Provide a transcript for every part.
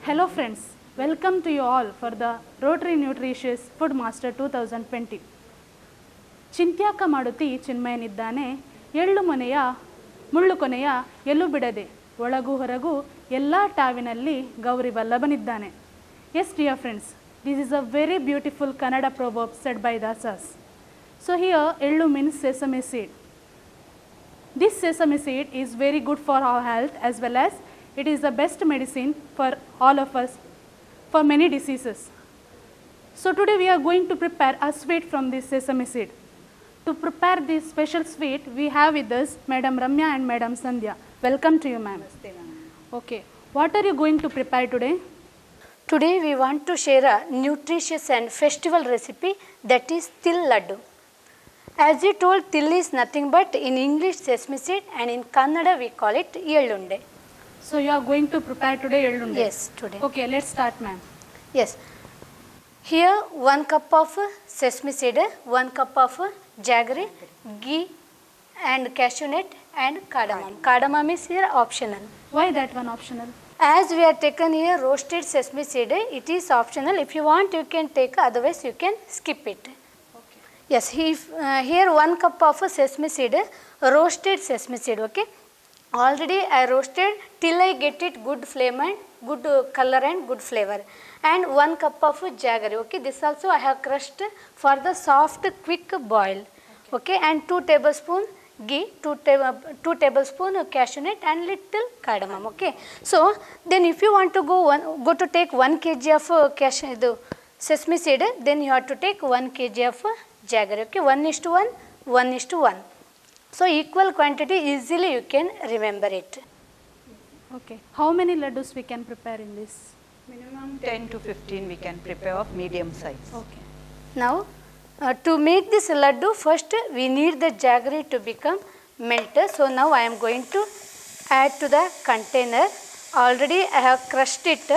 Hello friends, welcome to you all for the Rotary Nutritious Food Master 2020. ಚಿಂತ್ಯಾಕ ಮಾಡುತ್ತಿ ಚಿನ್ಮಯನಿದ್ದಾನೆ, ಎಳ್ಳು ಮೊನೆಯ ಮುಳ್ಳು ಕೊನೆಯ ಎಲ್ಲೂ ಬಿಡದೆ, ಒಳಗೂ ಹೊರಗೂ ಎಲ್ಲ ಟಾವಿನಲ್ಲಿ Gauri ವಲ್ಲಭನಿದ್ದಾನೆ. Yes dear friends, this is a very beautiful Kannada proverb said by Dasas. So here ಎಳ್ಳು means sesame seed. This sesame seed is very good for our health as well as it is the best medicine for all of us for many diseases. So today we are going to prepare a sweet from this sesame seed. To prepare this special sweet, we have with us Madam Ramya and Madam Sandhya. Welcome to you, ma'am. Okay, what are you going to prepare today? Today we want to share a nutritious and festival recipe that is til laddu. As you told, til is nothing but in English sesame seed and in Kannada we call it yellunde. So you are going to prepare today yellunde? Yes, today. Okay, let's start, ma'am. Yes. Here 1 cup of sesame seed, 1 cup of jaggery, ghee and cashew nut and cardamom. Cardamom is here optional. Why that one optional? As we are taken here roasted sesame seed, it is optional. If you want, you can take, otherwise you can skip it. Okay. Yes, here 1 cup of sesame seed, roasted sesame seed, okay. Already I roasted till I get it good flame and good color and good flavor. And 1 cup of jaggery, okay. This also I have crushed for the soft quick boil, okay. And 2 tablespoon ghee, 2 tablespoon cashew nut and little cardamom, okay. So then if you want to go to take 1 kg of sesame seed, then you have to take 1 kg of jaggery, okay. 1:1, 1:1. So equal quantity, easily you can remember it. Okay, how many laddus we can prepare in this? Minimum 10 to 15 we can prepare of medium size. Okay. Now to make this laddu, first we need the jaggery to become melted. So now I am going to add to the container. Already I have crushed it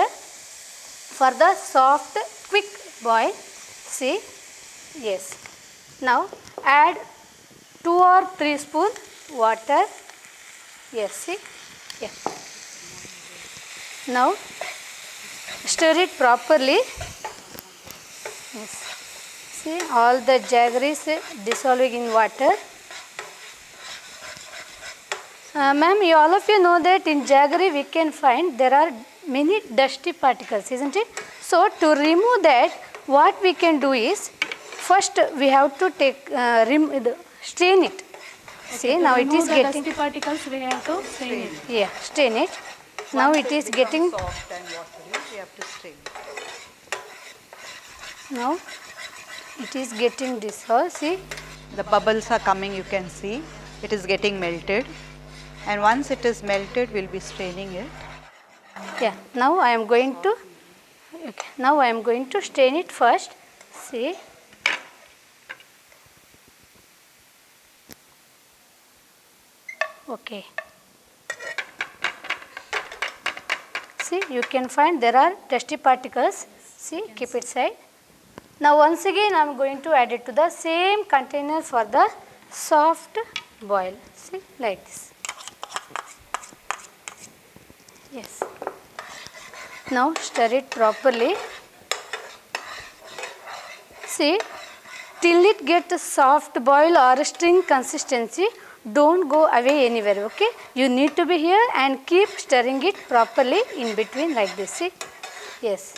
for the soft quick boil. See, yes. Now add 2 or 3 spoon water. Yes, see, yeah. Now stir it properly. Yes. See, all the jaggery is dissolving in water. Ma'am, all of you know that in jaggery we can find there are many dusty particles, isn't it? So to remove that, what we can do is, first we have to take strain it. Okay, see, now it is getting dusty particles, we have to strain it. Yeah, strain it. Now Once it is becomes getting soft and watery, we have to strain. now it is getting dissolved. See, The bubbles are coming, you can see. It is getting melted. And once it is melted, we'll be straining it. yeah. Now I am going to now I am going to strain it first. See, okay. See, you can find there are dusty particles. See, keep it side. Now once again I am going to add it to the same container for the soft boil. See, like this. Yes. Now stir it properly. See, till it gets a soft boil or a string consistency, don't go away anywhere, okay. You need to be here and keep stirring it properly in between like this. See, yes.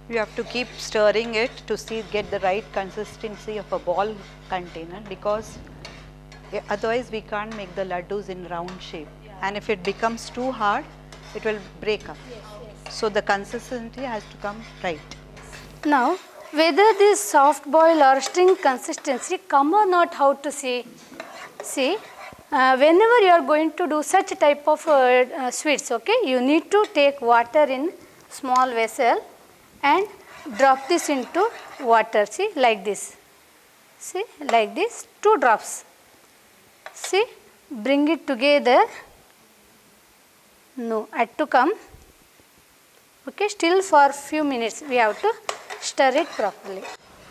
You have to keep stirring it to get the right consistency of a ball container, because otherwise we can't make the laddus in round shape. And if it becomes too hard, it will break up. So the consistency has to come right. Now, whether this soft boil or string consistency come or not, how to see? See, whenever you are going to do such type of sweets, okay, you need to take water in small vessel and drop this into water. See, like this. See, like this, 2 drops. See, bring it together. No, had to come. Okay, still for few minutes we have to stir it properly.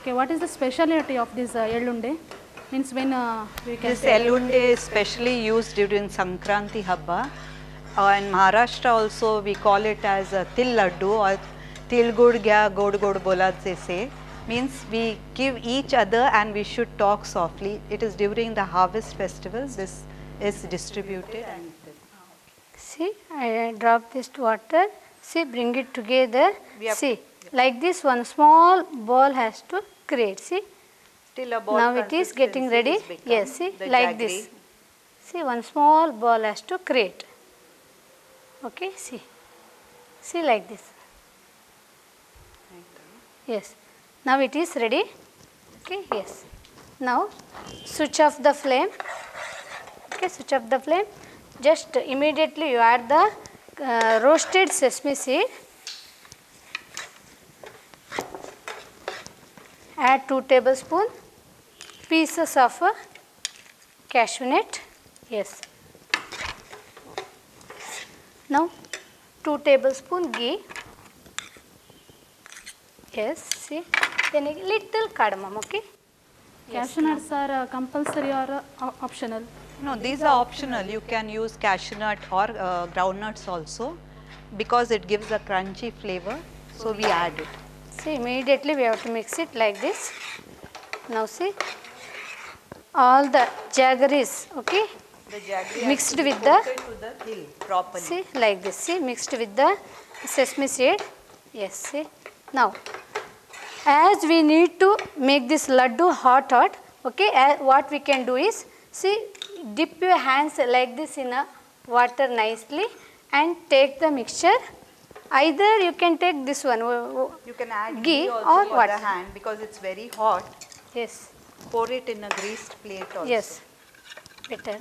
Okay, what is the speciality of this yellunde? Means when we can This yellunde is specially used during Sankranti Habba, In Maharashtra also we call it as a til laddu or til gud gya god god bola they say. Means we give each other and we should talk softly. It is during the harvest festival this is distributed and eaten. See, I drop this water. See, bring it together. We have- See, like this one small ball has to create. See, Till a ball now it is getting ready. consistency is become Yes, see, the like jaggery. this. See, one small ball has to create. Okay, see. See, like this. Yes. Now it is ready. Okay, yes. Now switch off the flame. Okay, switch off the flame. Just immediately you add the roasted sesame seed. Add 2 tablespoons pieces of cashew nut. Yes. Now 2 tablespoons ghee. Yes, see. Then a little cardamom, okay? Cashew nuts are compulsory or optional? No, these are optional. You can use cashew nut or groundnuts also because it gives a crunchy flavor. So we add it. See, immediately we have to mix it like this. Now see, all the jaggeries, okay, The jaggery mixed has to be with the, coated to the hill properly. see, like this, see, mixed with the sesame seed. Yes, see. Now, as we need to make this laddu hot, okay, what we can do is, see, dip your hands like this in a water nicely and take the mixture. Either you can take this one, You can add ghee ghee also or for what? the hand because it's very hot. yes, Pour it in a greased plate also. yes, better.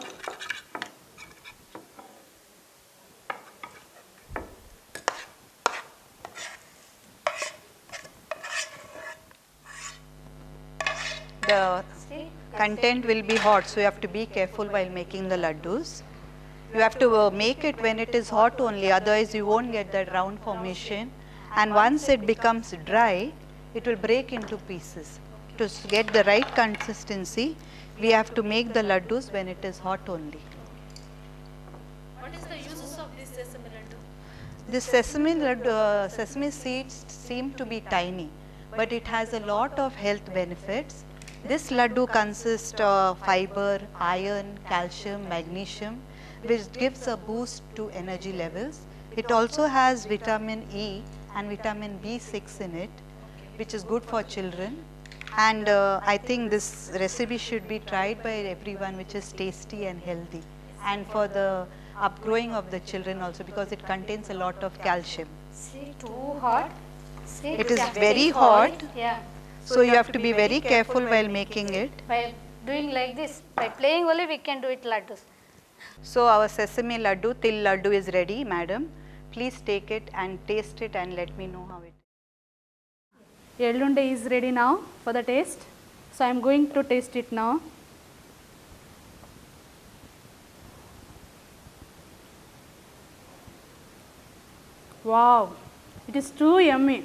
The See, content will be hot, so you have to be careful while making the laddus. You have to make it when it is hot only, otherwise you won't get that round formation. And once it becomes dry, it will break into pieces. To get the right consistency, we have to make the laddus when it is hot only. What is the uses of this sesame laddu? This sesame seeds seem to be tiny, but it has a lot of health benefits. This laddu consists of fiber, iron, calcium, magnesium, which gives a boost to energy levels. It also has vitamin E and vitamin B6 in it, which is good for children. And I think this recipe should be tried by everyone, which is tasty and healthy, and for the upgrowing of the children also, because it contains a lot of calcium. see, too hot. See, It is yeah, very hot, Yeah. so you have to be very careful while making it. By doing like this, by playing only we can do it laddus. So our sesame laddu, til laddu is ready, madam. Please take it and taste it and let me know how it is. Ellunde is ready now for the taste. So I am going to taste it now. Wow, it is too yummy,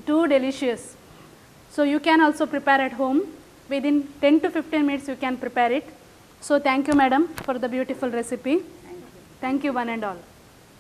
too delicious. So you can also prepare at home. Within 10 to 15 minutes you can prepare it. So thank you madam for the beautiful recipe. Thank you one and all.